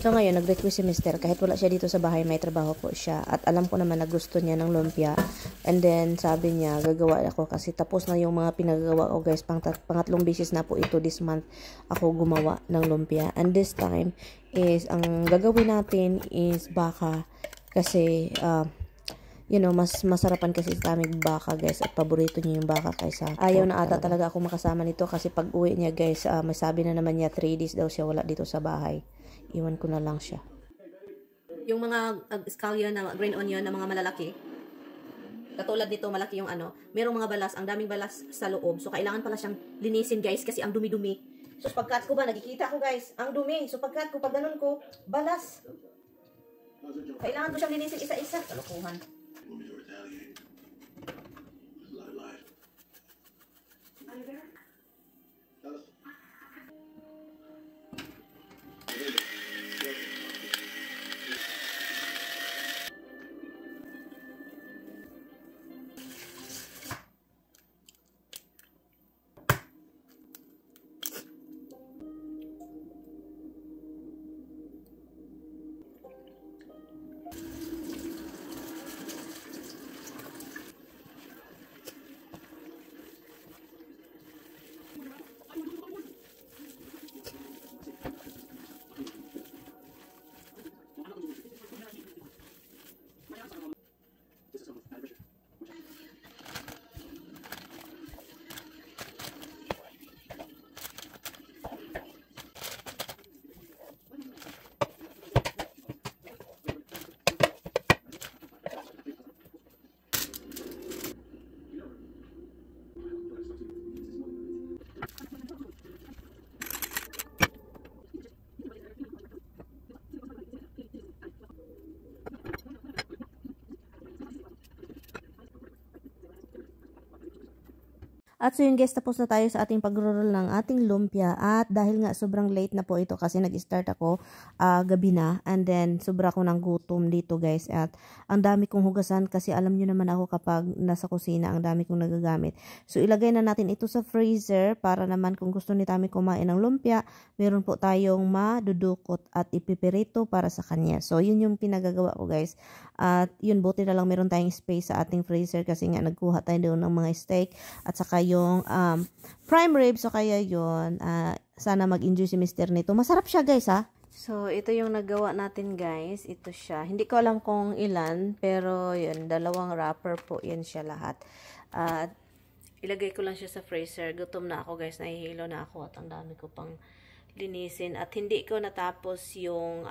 So ngayon, nag-request si Mister, kahit wala siya dito sa bahay, may trabaho po siya. At alam ko naman na gusto niya ng lumpia. And then, sabi niya, gagawa ako kasi tapos na yung mga pinagagawa ko guys. Pangatlong beses na po ito this month ako gumawa ng lumpia. And this time is, ang gagawin natin is baka. Kasi, you know, mas masarapan kasi sa aming baka guys. At paborito niya yung baka kaysa. Ayaw na ata talaga ako makasama nito kasi pag uwi niya guys, may sabi na naman niya 3 days daw siya wala dito sa bahay. Iwan ko na lang siya. Yung mga scallion na green onion na mga malalaki, katulad nito, malaki yung ano, merong mga balas, ang daming balas sa loob. So, kailangan pala siyang linisin, guys, kasi ang dumi-dumi. So, pagkat ko ba, nakikita ko, guys, ang dumi. So, pagkat ko, pag ganun ko, balas. Kailangan ko siyang linisin isa-isa. Kalokohan. At so yun guys, tapos na tayo sa ating pag-roll ng ating lumpia. At dahil nga sobrang late na po ito kasi nag-start ako gabi na. And then sobra ko ng gutom dito guys. At ang dami kong hugasan kasi alam nyo naman ako kapag nasa kusina, ang dami kong nagagamit. So ilagay na natin ito sa freezer para naman kung gusto ni Tami kumain ng lumpia, meron po tayong madudukot at ipipirito para sa kanya. So yun yung pinagagawa ko guys. At yun, buti na lang meron tayong space sa ating freezer kasi nga nagkuha tayo doon ng mga steak at saka yung prime rib. So kaya yun, sana mag-enjoy si Mister nito. Masarap siya guys ha. So ito yung nagawa natin guys. Ito siya. Hindi ko alam kung ilan, pero yun, 2 wrapper po yan siya lahat. At ilagay ko lang siya sa freezer. Gutom na ako guys, nahihilo na ako at ang dami ko pang linisin. At hindi ko natapos yung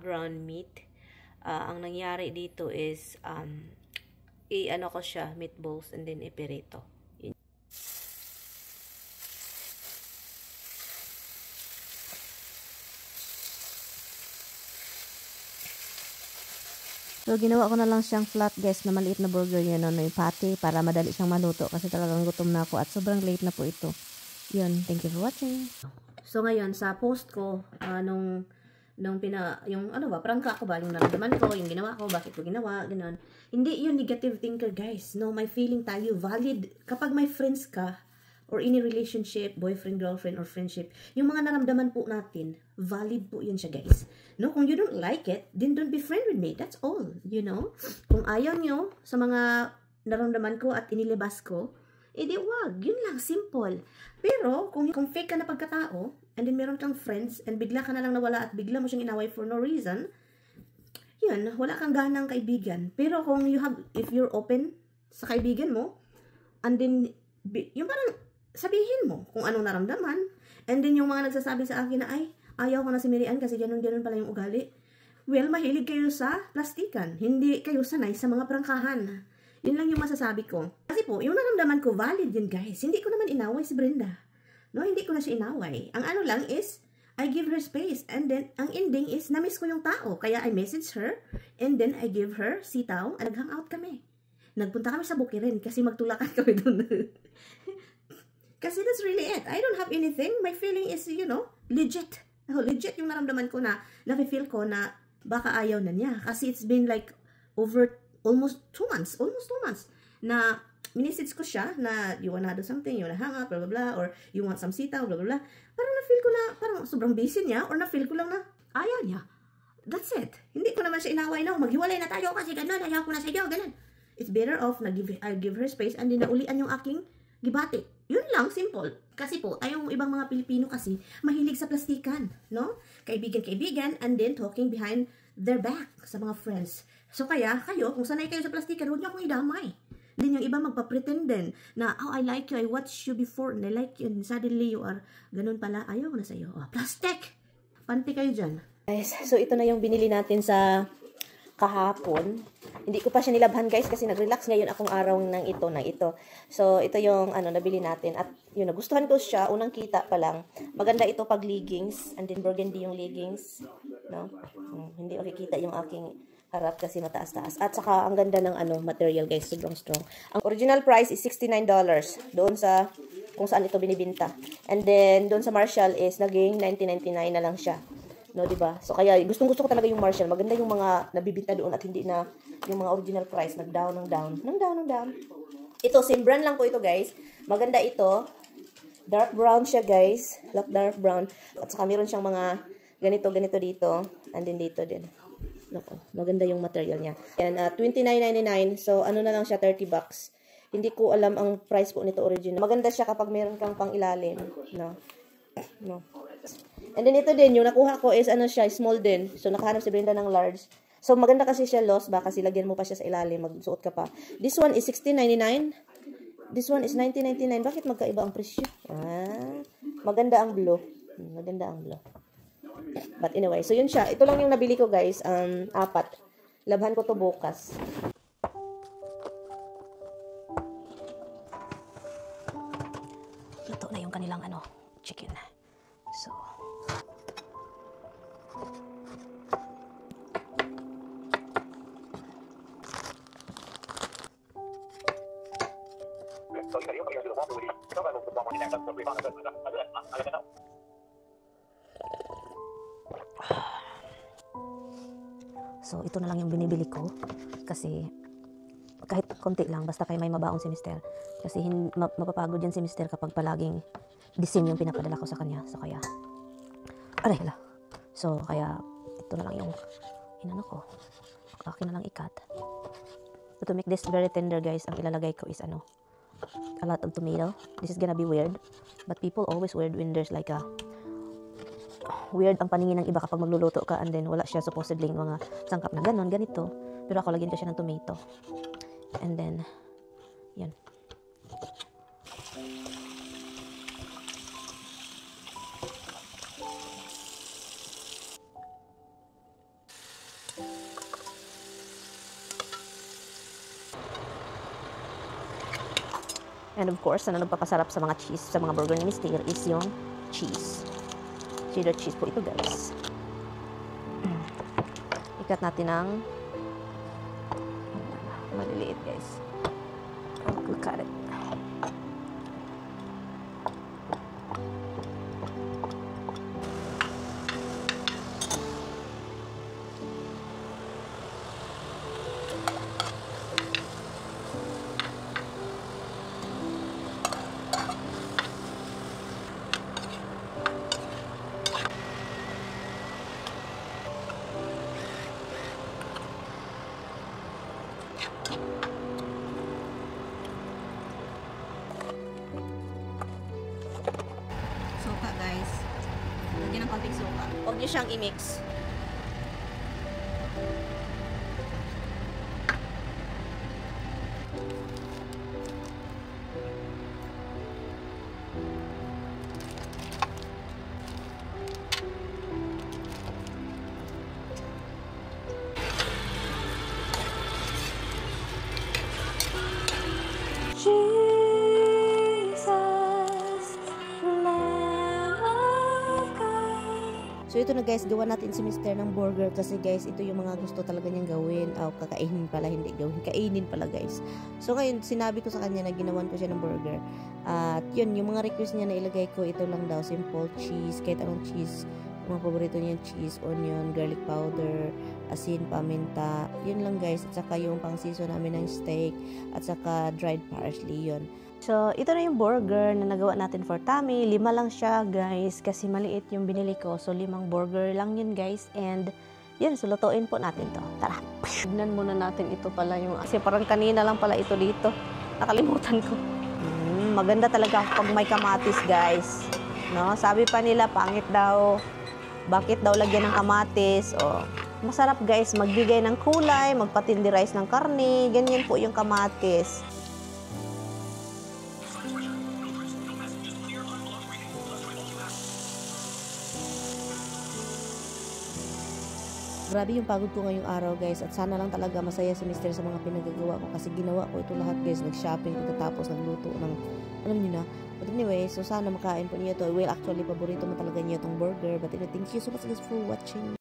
ground meat. Ang nangyari dito is i-ano ko siya, meatballs, and then ipirito. So, ginawa ko na lang siyang flat guys na maliit na burger yun, no, yung patty para madali siyang maluto kasi talagang gutom na ako at sobrang late na po ito. Yun, thank you for watching. So, ngayon, sa post ko, yung ano ba, prangka ko ba, yung naramdaman ko, yung ginawa ko, bakit ko ginawa, gano'n. Hindi yun negative thinker guys. No, may feeling tayo, valid. Kapag may friends ka, or any relationship, boyfriend, girlfriend, or friendship, yung mga naramdaman po natin, valid po yun siya guys. No, kung you don't like it, then don't be friend with me. That's all, you know. Kung ayaw nyo sa mga naramdaman ko at inilabas ko, edi wag, yun lang, simple. Pero, kung fake ka na pagkatao, and then meron kang friends, and bigla ka na lang nawala at bigla mo siyang inaway for no reason, yun, wala kang ganang kaibigan. Pero kung if you're open sa kaibigan mo, and then, yung parang, sabihin mo kung anong naramdaman. And then yung mga nagsasabi sa akin na, ay, ayaw ko na si Mirian kasi ganun-ganun pala yung ugali. Well, mahilig kayo sa plastikan. Hindi kayo sanay sa mga prangkahan. Yun lang yung masasabi ko. Kasi po, yung naramdaman ko, valid yun guys. Hindi ko naman inaway si Brenda. No, hindi ko na siya inaway. Ang ano lang is, I give her space. And then, ang ending is, namiss ko yung tao. Kaya I message her. And then, I give her sitaw. At nag-hangout kami. Nagpunta kami sa Bukirin kasi magtulakan kami doon. Kasi that's really it. I don't have anything. My feeling is, you know, legit. Legit yung naramdaman ko na, nafe-feel ko na baka ayaw na niya. Kasi it's been like over almost 2 months. Almost 2 months. Na minisits ko siya na you wanna do something, you wanna hang out, blah, blah, blah, or you want some sitaw, blah, blah, blah. Parang na-feel ko na, parang sobrang busy niya, or na-feel ko lang na ayaw niya. That's it. Hindi ko naman siya inaway na, maghiwalay na tayo kasi ganun, ayaw ko na sa iyo, ganun. It's better off na I give her space and then naulian yung aking gibati. Yun lang, simple. Kasi po, tayong ibang mga Pilipino kasi, mahilig sa plastikan, no? Kaibigan-kaibigan and then talking behind their back sa mga friends. So kaya, kayo, kung sanay kayo sa plastikan, huwag niyo akong idamay. Then yung iba magpa-pretend din na, oh, I like you, I watched you before, and I like you, and suddenly you are, ganun pala, ayaw ko na sa'yo. Oh, plastic! Panti kayo dyan. Guys, so ito na yung binili natin sa kahapon. Hindi ko pa siya nilabhan guys kasi nag-relax ngayon akong araw ng ito. So ito yung nabili natin at yun, nagustuhan ko siya. Unang kita pa lang. Maganda ito pag leggings and then burgundy yung leggings. No? Hindi makikita yung aking harap kasi mataas-taas. At saka ang ganda ng material guys, sobrang strong. Ang original price is $69 doon sa kung saan ito binibinta. And then doon sa Marshall is naging $19.99 na lang siya. No, diba? So, kaya, gustong-gusto ko talaga yung Marshall. Maganda yung mga nabibinta doon at hindi na yung mga original price. Nag-down. Ito, same brand lang po ito, guys. Maganda ito. Dark brown siya, guys. Dark brown. At saka, meron siyang mga ganito dito. And then dito din. Loko, maganda yung material niya. And, $29.99. So, ano na lang siya, $30. Hindi ko alam ang price po nito original. Maganda siya kapag meron kang pang ilalim. No. And then ito din, yung nakuha ko is siya, small din. So nakahanap si Brenda ng large. So maganda kasi siya loss ba kasi lagyan mo pa siya sa ilalim, magsuot ka pa. This one is $16.99. This one is $19.99. Bakit magkaiba ang presyo? Maganda ang blue. But anyway, so yun siya. Ito lang yung nabili ko guys, 4. Labhan ko to bukas. Ito na yung kanilang chicken. So So, ito na lang yung binibili ko. Kasi, kahit konti lang, basta kay may mabaong si Mister. Kasi, mapapagod yan si Mister kapag palaging disim yung pinapadala ko sa kanya. So, kaya, So, kaya, ito na lang yung ko. Akin na lang ikat. But to make this very tender, guys, ang ilalagay ko is a lot of tomato. This is gonna be weird. But people always weird when there's like a weird ang paningin ng iba kapag magluluto ka and then wala siya supposedly mga sangkap na ganito. Pero ako lagyan ko siya ng tomato. And then, yan. And of course, nagpapasarap sa mga cheese, sa mga burger ni Mister is yung cheese. Cheddar cheese po ito, guys. Ikat natin ng maliliit, guys. We'll cut it. Suka, guys. Lagyan ng konting suka. Huwag niyo siyang i-mix. So ito na guys, gawa natin si Mister ng burger kasi guys, ito yung mga gusto talaga niyang gawin. Kakainin pala, hindi gawin. Kainin pala guys. So ngayon, sinabi ko sa kanya na ginawan ko siya ng burger. At yun, yung mga request niya na ilagay ko, ito lang daw, simple cheese, kahit anong cheese. Mga paborito niya cheese, onion, garlic powder, asin, paminta. Yun lang guys. At saka yung pang season namin ng steak. At saka dried parsley yun. So, ito na yung burger na nagawa natin for Tommy. 5 lang siya, guys, kasi maliit yung binili ko. So, 5 burger lang yun, guys. And, Yun, sulutuin po natin to. Tara. Tignan muna natin ito pala yung... Kasi parang kanina lang pala ito dito. Nakalimutan ko. Maganda talaga pag may kamatis, guys. No? Sabi pa nila, pangit daw. Bakit daw lagyan ng kamatis? O, masarap, guys. Magbigay ng kulay, magpatinderize ng karne. Ganyan po yung kamatis. Grabe yung pagod ko ngayong araw, guys, at sana lang talaga masaya si Mister sa mga pinagagawa ko kasi ginawa ko ito lahat, guys. Nag-shopping pagkatapos nagluto ng, alam niyo na. But anyway, so sana makain po niyo to. Well, actually, paborito mo talaga niyo itong burger. But anyway, thank you so much, guys, for watching.